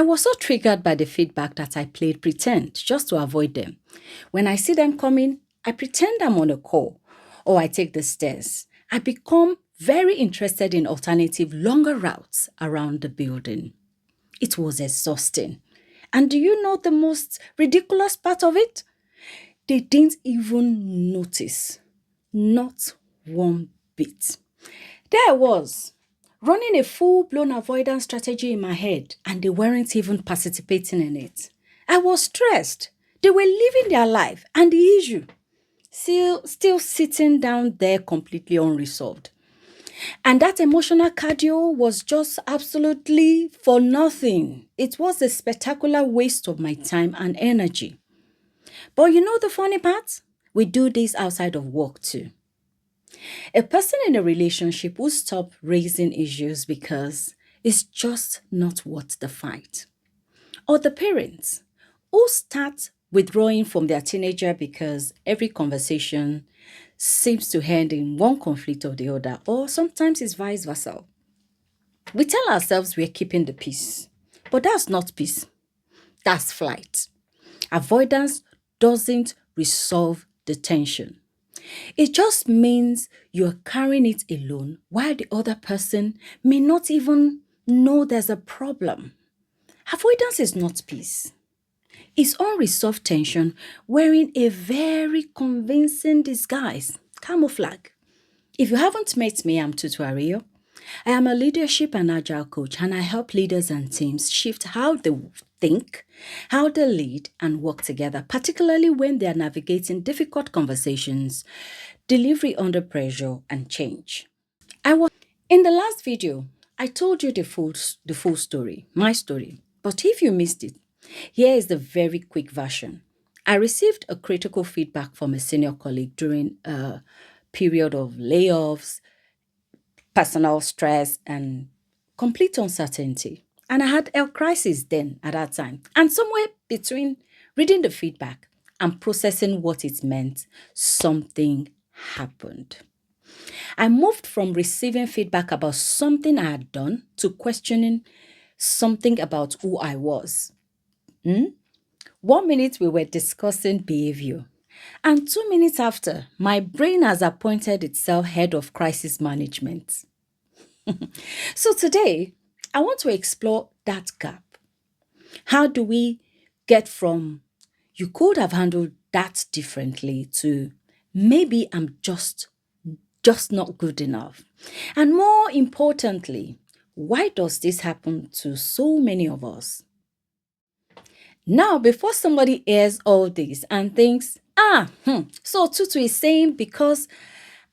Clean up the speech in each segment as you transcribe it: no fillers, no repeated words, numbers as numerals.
I was so triggered by the feedback that I played pretend just to avoid them. When I see them coming, I pretend I'm on a call or I take the stairs. I become very interested in alternative, longer routes around the building. It was exhausting. And do you know the most ridiculous part of it? They didn't even notice. Not one bit. There I was, running a full blown avoidance strategy in my head, and they weren't even participating in it. I was stressed. They were living their life, and the issue still sitting down there completely unresolved. And that emotional cardio was just absolutely for nothing. It was a spectacular waste of my time and energy. But you know the funny part? We do this outside of work too. A person in a relationship will stop raising issues because it's just not worth the fight. Or the parents who start withdrawing from their teenager because every conversation seems to end in one conflict or the other, or sometimes it's vice versa. We tell ourselves we're keeping the peace, but that's not peace, that's flight. Avoidance doesn't resolve the tension. It just means you're carrying it alone while the other person may not even know there's a problem. Avoidance is not peace. It's unresolved tension wearing a very convincing disguise, camouflage. If you haven't met me, I'm Tutu Ariyo. I am a leadership and agile coach, and I help leaders and teams shift how they think, how they lead, and work together, particularly when they are navigating difficult conversations, delivery under pressure, and change. I was in the last video, I told you the full story, my story. But if you missed it, here is the very quick version. I received a critical feedback from a senior colleague during a period of layoffs, personal stress, and complete uncertainty. And I had a crisis then at that time. And somewhere between reading the feedback and processing what it meant, something happened. I moved from receiving feedback about something I had done to questioning something about who I was. 1 minute we were discussing behavior, and 2 minutes after, my brain has appointed itself head of crisis management. So today, I want to explore that gap. How do we get from you could have handled that differently to maybe I'm just not good enough? And more importantly, why does this happen to so many of us? Now, before somebody hears all this and thinks, so Tutu is saying because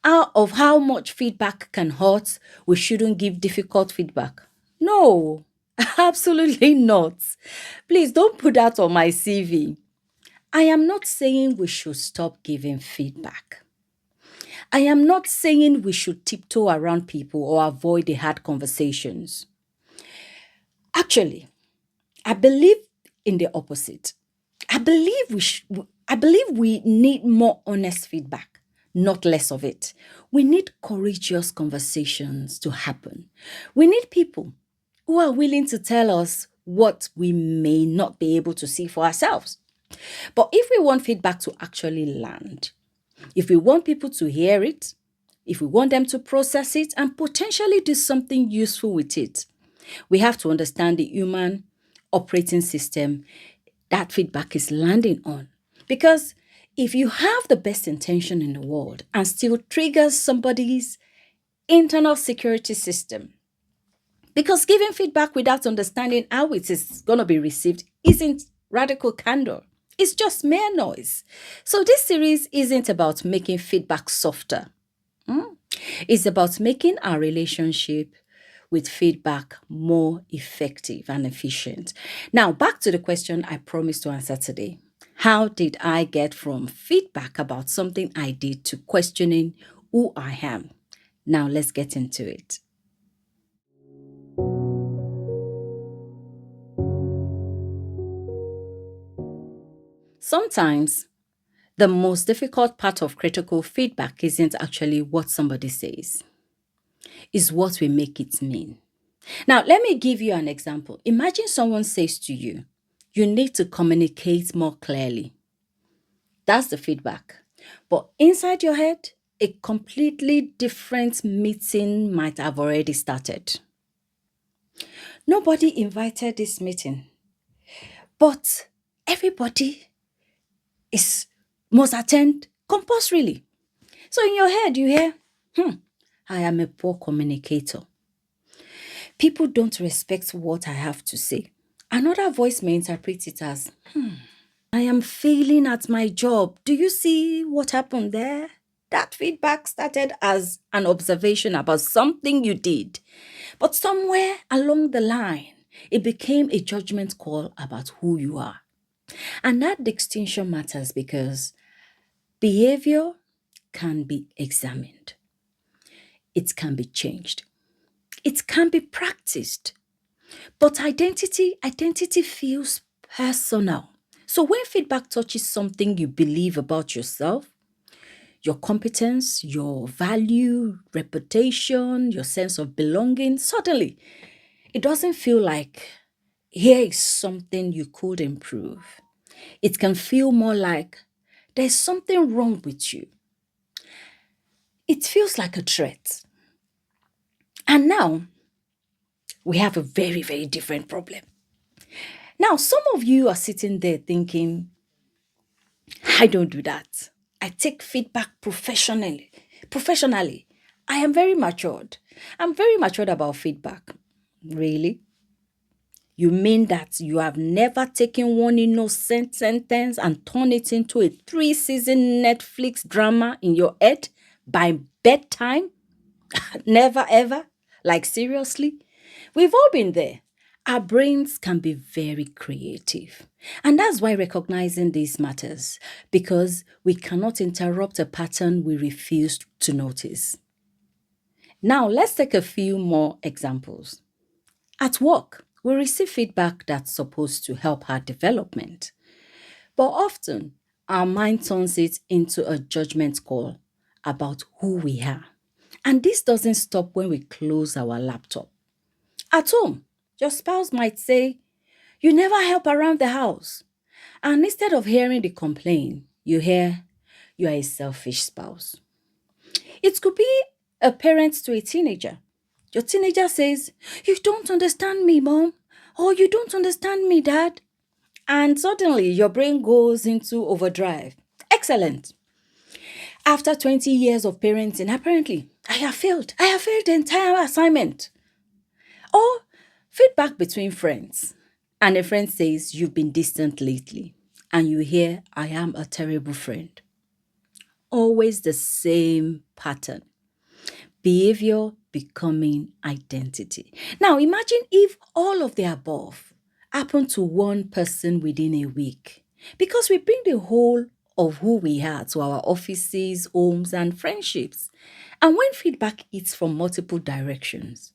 out of how much feedback can hurt, we shouldn't give difficult feedback. No, absolutely not. Please don't put that on my CV. I am not saying we should stop giving feedback. I am not saying we should tiptoe around people or avoid the hard conversations. Actually, I believe in the opposite. I believe we need more honest feedback, not less of it. We need courageous conversations to happen. We need people who are willing to tell us what we may not be able to see for ourselves. But if we want feedback to actually land, if we want people to hear it, if we want them to process it and potentially do something useful with it, we have to understand the human operating system that feedback is landing on. Because if you have the best intention in the world and still triggers somebody's internal security system, because giving feedback without understanding how it is going to be received isn't radical candor. It's just mere noise. So this series isn't about making feedback softer. It's about making our relationship with feedback more effective and efficient. Now, back to the question I promised to answer today. How did I get from feedback about something I did to questioning who I am? Now, let's get into it. Sometimes, the most difficult part of critical feedback isn't actually what somebody says, it's what we make it mean. Now, let me give you an example. Imagine someone says to you, you need to communicate more clearly. That's the feedback. But inside your head, a completely different meeting might have already started. Nobody invited this meeting, but everybody is must attend compulsorily. So in your head, you hear, I am a poor communicator. People don't respect what I have to say. Another voice may interpret it as, I am failing at my job. Do you see what happened there? That feedback started as an observation about something you did, but somewhere along the line, it became a judgment call about who you are. And that distinction matters because behavior can be examined, it can be changed, it can be practiced. But identity feels personal. So when feedback touches something you believe about yourself, your competence, your value, reputation, your sense of belonging, suddenly it doesn't feel like here is something you could improve. It can feel more like there's something wrong with you. It feels like a threat. And now we have a very, very different problem. Now, some of you are sitting there thinking, I don't do that. I take feedback professionally. Professionally. I am very matured. I'm very matured about feedback. Really? You mean that you have never taken one innocent sentence and turned it into a three-season Netflix drama in your head by bedtime? Never ever? Like seriously? We've all been there. Our brains can be very creative. And that's why recognizing this matters, because we cannot interrupt a pattern we refuse to notice. Now, let's take a few more examples. At work, we receive feedback that's supposed to help our development, but often our mind turns it into a judgment call about who we are. And this doesn't stop when we close our laptop. At home, your spouse might say, you never help around the house. And instead of hearing the complaint, you hear, you are a selfish spouse. It could be a parent to a teenager. Your teenager says, you don't understand me, mom, or you don't understand me, dad. And suddenly your brain goes into overdrive. Excellent. After 20 years of parenting, apparently, I have failed. I have failed the entire assignment. Or feedback between friends. And a friend says, you've been distant lately. And you hear, I am a terrible friend. Always the same pattern. Behavior becoming identity. Now imagine if all of the above happened to one person within a week. Because we bring the whole of who we are to our offices, homes, and friendships. And when feedback hits from multiple directions,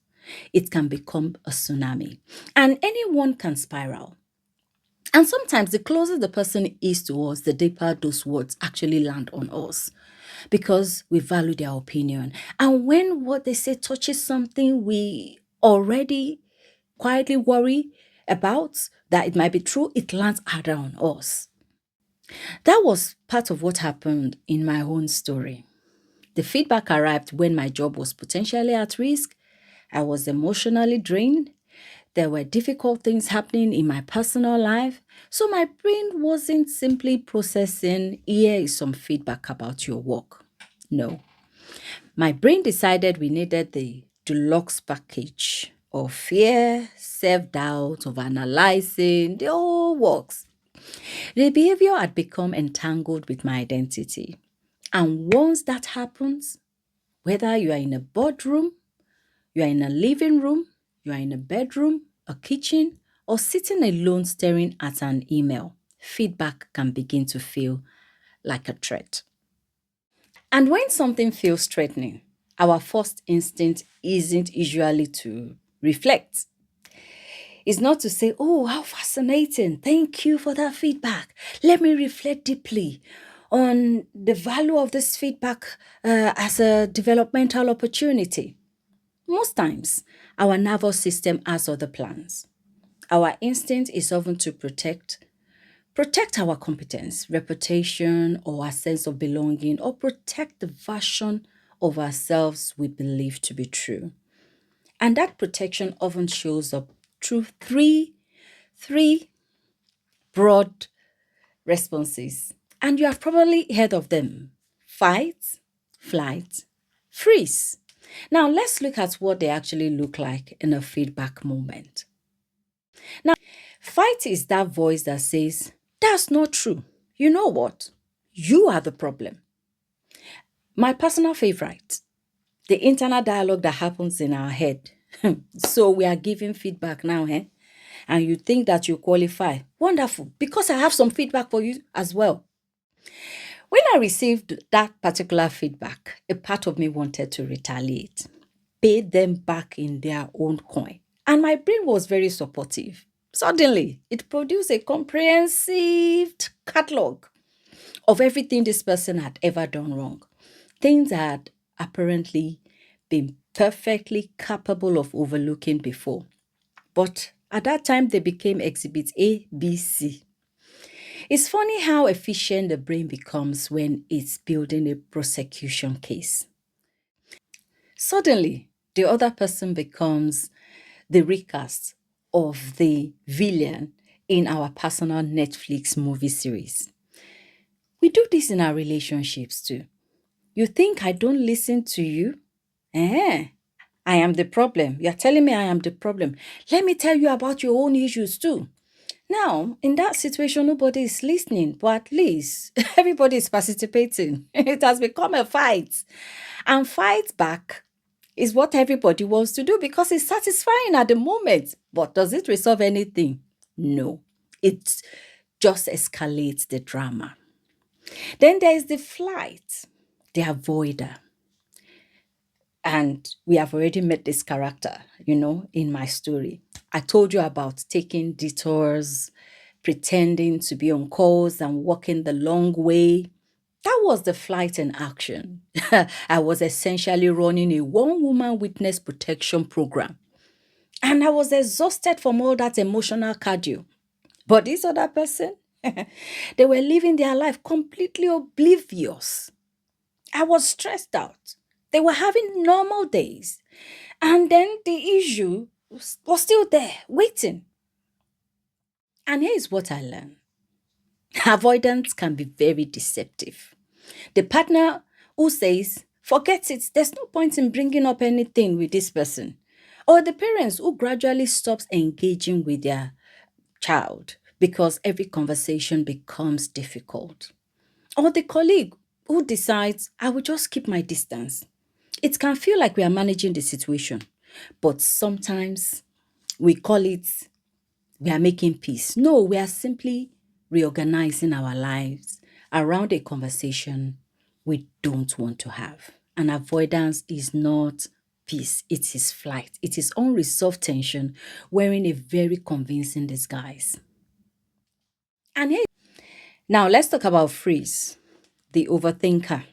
it can become a tsunami. And anyone can spiral. And sometimes the closer the person is to us, the deeper those words actually land on us because we value their opinion. And when what they say touches something we already quietly worry about that it might be true, it lands harder on us. That was part of what happened in my own story. The feedback arrived when my job was potentially at risk. I was emotionally drained. There were difficult things happening in my personal life. So my brain wasn't simply processing, here is some feedback about your work. No. My brain decided we needed the deluxe package of fear, self doubt, of analyzing, the whole works. The behavior had become entangled with my identity. And once that happens, whether you are in a boardroom, you are in a living room, you are in a bedroom, a kitchen, or sitting alone staring at an email, feedback can begin to feel like a threat. And when something feels threatening, our first instinct isn't usually to reflect. It's not to say, oh, how fascinating. Thank you for that feedback. Let me reflect deeply on the value of this feedback as a developmental opportunity. Most times, our nervous system has other plans. Our instinct is often to protect our competence, reputation, or our sense of belonging, or protect the version of ourselves we believe to be true. And that protection often shows up through three broad responses. And you have probably heard of them: fight, flight, freeze. Now, let's look at what they actually look like in a feedback moment. Now, fight is that voice that says, "That's not true. You know what? You are the problem." My personal favorite, the internal dialogue that happens in our head. So we are giving feedback now, eh? And you think that you qualify. Wonderful, because I have some feedback for you as well. When I received that particular feedback, a part of me wanted to retaliate, pay them back in their own coin. And my brain was very supportive. Suddenly, it produced a comprehensive catalog of everything this person had ever done wrong. Things I had apparently been perfectly capable of overlooking before. But at that time, they became exhibits A, B, C. It's funny how efficient the brain becomes when it's building a prosecution case. Suddenly, the other person becomes the recast of the villain in our personal Netflix movie series. We do this in our relationships too. You think I don't listen to you? Eh? I am the problem. You're telling me I am the problem. Let me tell you about your own issues too. Now, in that situation, nobody is listening, but at least everybody is participating. It has become a fight. And fight back is what everybody wants to do because it's satisfying at the moment. But does it resolve anything? No. It just escalates the drama. Then there is the flight, the avoider. And we have already met this character, in my story. I told you about taking detours, pretending to be on calls and walking the long way. That was the flight in action. I was essentially running a one woman witness protection program. And I was exhausted from all that emotional cardio. But this other person, they were living their life completely oblivious. I was stressed out. They were having normal days. And then the issue was still there, waiting. And here is what I learned: avoidance can be very deceptive. The partner who says, "Forget it, there's no point in bringing up anything with this person." Or the parents who gradually stops engaging with their child because every conversation becomes difficult. Or the colleague who decides, "I will just keep my distance." It can feel like we are managing the situation, but sometimes we call it we are making peace. No, we are simply reorganizing our lives around a conversation we don't want to have. And avoidance is not peace, it is flight. It is unresolved tension wearing a very convincing disguise. And here, now let's talk about freeze, the overthinker.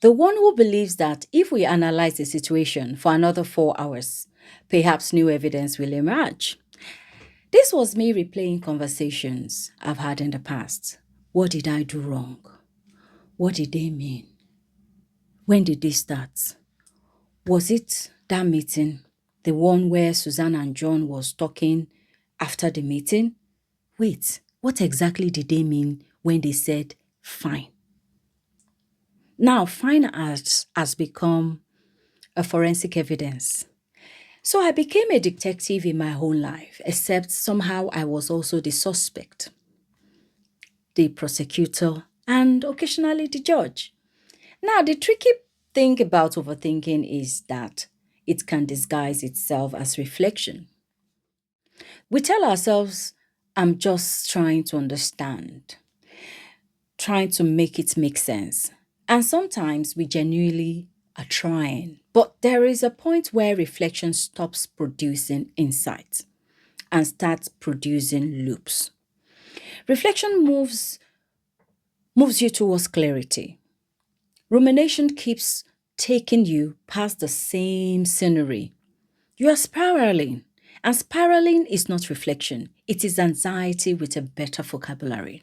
The one who believes that if we analyze the situation for another 4 hours, perhaps new evidence will emerge. This was me replaying conversations I've had in the past. What did I do wrong? What did they mean? When did this start? Was it that meeting, the one where Susanna and John was talking after the meeting? Wait, what exactly did they mean when they said fine? Now, fine has become a forensic evidence. So I became a detective in my whole life, except somehow I was also the suspect, the prosecutor, and occasionally the judge. Now, the tricky thing about overthinking is that it can disguise itself as reflection. We tell ourselves, "I'm just trying to understand, trying to make it make sense." And sometimes we genuinely are trying. But there is a point where reflection stops producing insight and starts producing loops. Reflection moves you towards clarity. Rumination keeps taking you past the same scenery. You are spiraling. And spiraling is not reflection, it is anxiety with a better vocabulary.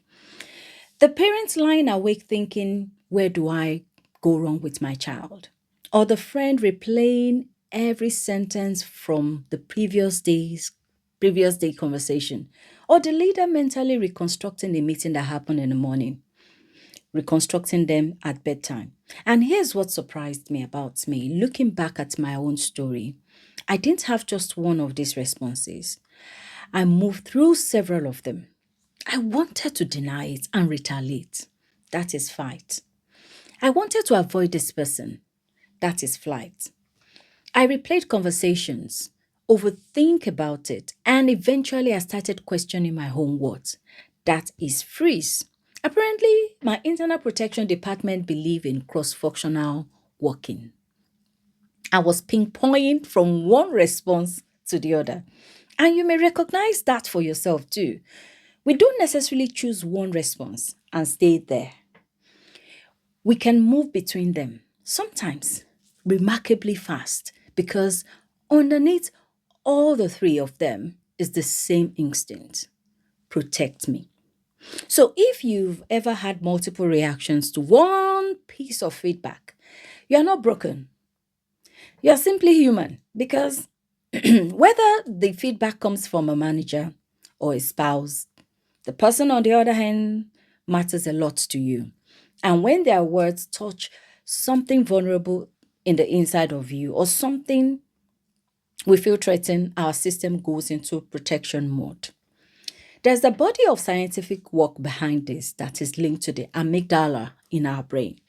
The parents lying awake thinking, where do I go wrong with my child? Or the friend replaying every sentence from the previous day conversation. Or the leader mentally reconstructing the meeting that happened in the morning, reconstructing them at bedtime. And here's what surprised me about me. Looking back at my own story, I didn't have just one of these responses. I moved through several of them. I wanted to deny it and retaliate. That is fight. I wanted to avoid this person. That is flight. I replayed conversations, overthink about it, and eventually I started questioning my own words. That is freeze. Apparently, my internal protection department believe in cross-functional working. I was ping-ponging from one response to the other. And you may recognize that for yourself too. We don't necessarily choose one response and stay there. We can move between them, sometimes remarkably fast, because underneath all the three of them is the same instinct: protect me. So if you've ever had multiple reactions to one piece of feedback, you are not broken. You are simply human because whether the feedback comes from a manager or a spouse, the person on the other hand matters a lot to you. And when their words touch something vulnerable in the inside of you or something we feel threatened, our system goes into protection mode. There's a body of scientific work behind this that is linked to the amygdala in our brain.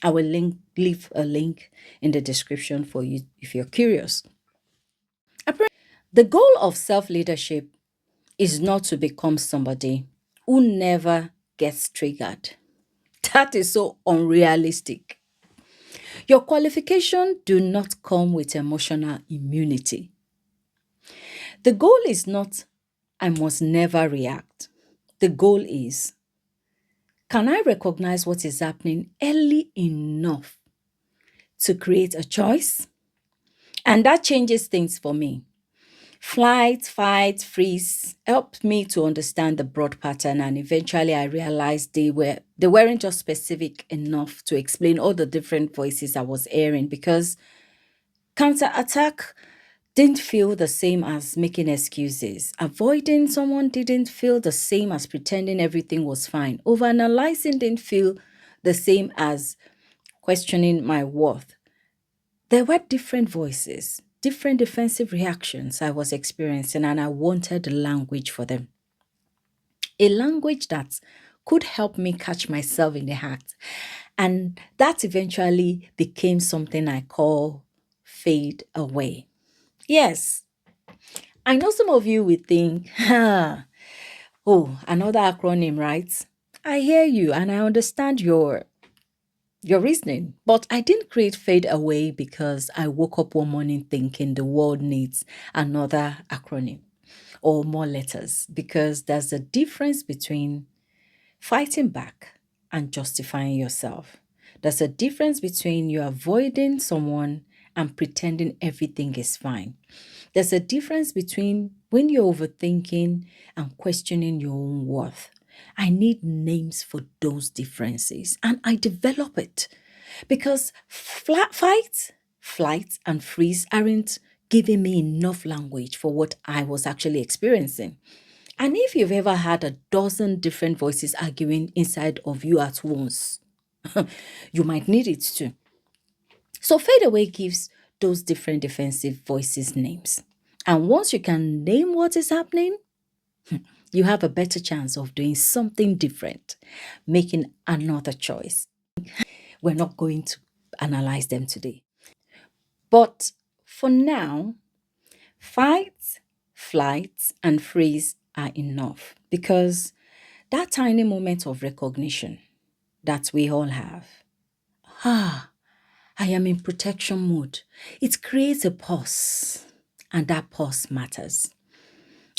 I will leave a link in the description for you if you're curious. The goal of self leadership is not to become somebody who never gets triggered. That is so unrealistic. Your qualification do not come with emotional immunity. The goal is not I must never react. The goal is can I recognize what is happening early enough to create a choice? And that changes things for me. Flight, fight, freeze helped me to understand the broad pattern, and eventually I realized they weren't just specific enough to explain all the different voices I was hearing, because counterattack didn't feel the same as making excuses. Avoiding someone didn't feel the same as pretending everything was fine. Overanalyzing didn't feel the same as questioning my worth. There were different voices, different defensive reactions I was experiencing, and I wanted a language for them. A language that could help me catch myself in the act. And that eventually became something I call fade away. Yes, I know some of you would think, oh, another acronym, right? I hear you and I understand your reasoning, but I didn't create fade away because I woke up one morning thinking the world needs another acronym or more letters, because there's a difference between fighting back and justifying yourself. There's a difference between you avoiding someone and pretending everything is fine. There's a difference between when you're overthinking and questioning your own worth. I need names for those differences and I develop it because fight, flight, and freeze aren't giving me enough language for what I was actually experiencing. And if you've ever had a dozen different voices arguing inside of you at once, you might need it too. So fade away gives those different defensive voices names. And once you can name what is happening, you have a better chance of doing something different, making another choice. We're not going to analyze them today. But for now, fight, flight, and freeze are enough because that tiny moment of recognition that we all have. Ah, I am in protection mode. It creates a pause, and that pause matters.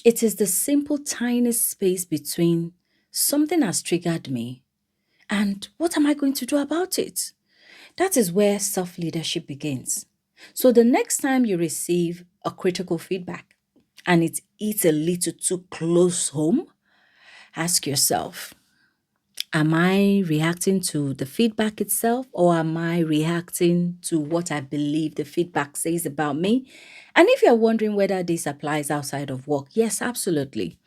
It is the simple, tiny space between something has triggered me and what am I going to do about it? That is where self leadership begins. So the next time you receive a critical feedback and it hits a little too close home, ask yourself, am I reacting to the feedback itself, or am I reacting to what I believe the feedback says about me? And if you're wondering whether this applies outside of work, yes, absolutely.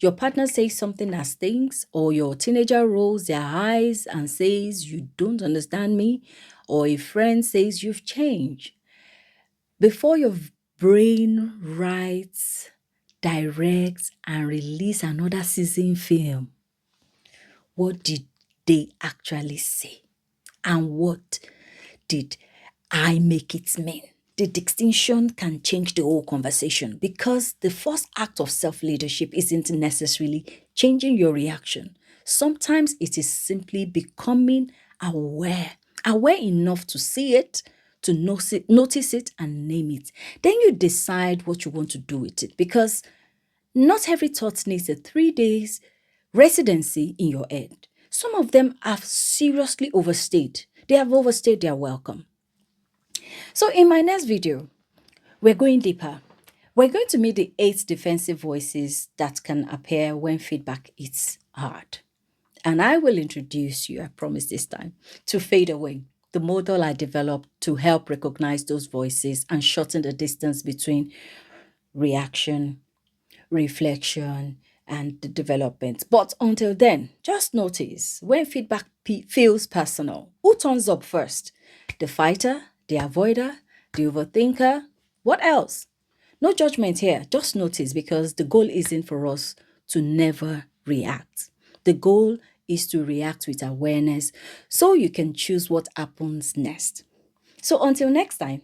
Your partner says something that stinks, or your teenager rolls their eyes and says, "You don't understand me," or a friend says, "You've changed." Before your brain writes, directs, and release another season film, what did they actually say? And what did I make it mean? The distinction can change the whole conversation, because the first act of self leadership isn't necessarily changing your reaction. Sometimes it is simply becoming aware enough to see it, to notice it, and name it. Then you decide what you want to do with it, because not every thought needs a 3 days residency in your head. Some of them have seriously overstayed. They have overstayed their welcome. So in my next video, we're going deeper. We're going to meet the 8 defensive voices that can appear when feedback hits hard. And I will introduce you, I promise this time, to Fade Away, the model I developed to help recognize those voices and shorten the distance between reaction, reflection, and the development. But until then, just notice when feedback feels personal, who turns up first? The fighter, the avoider, the overthinker? What else? No judgment here, just notice, because the goal isn't for us to never react. The goal is to react with awareness so you can choose what happens next. So until next time,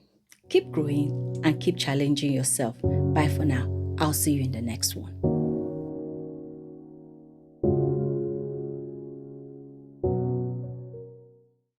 keep growing and keep challenging yourself. Bye for now. I'll see you in the next one.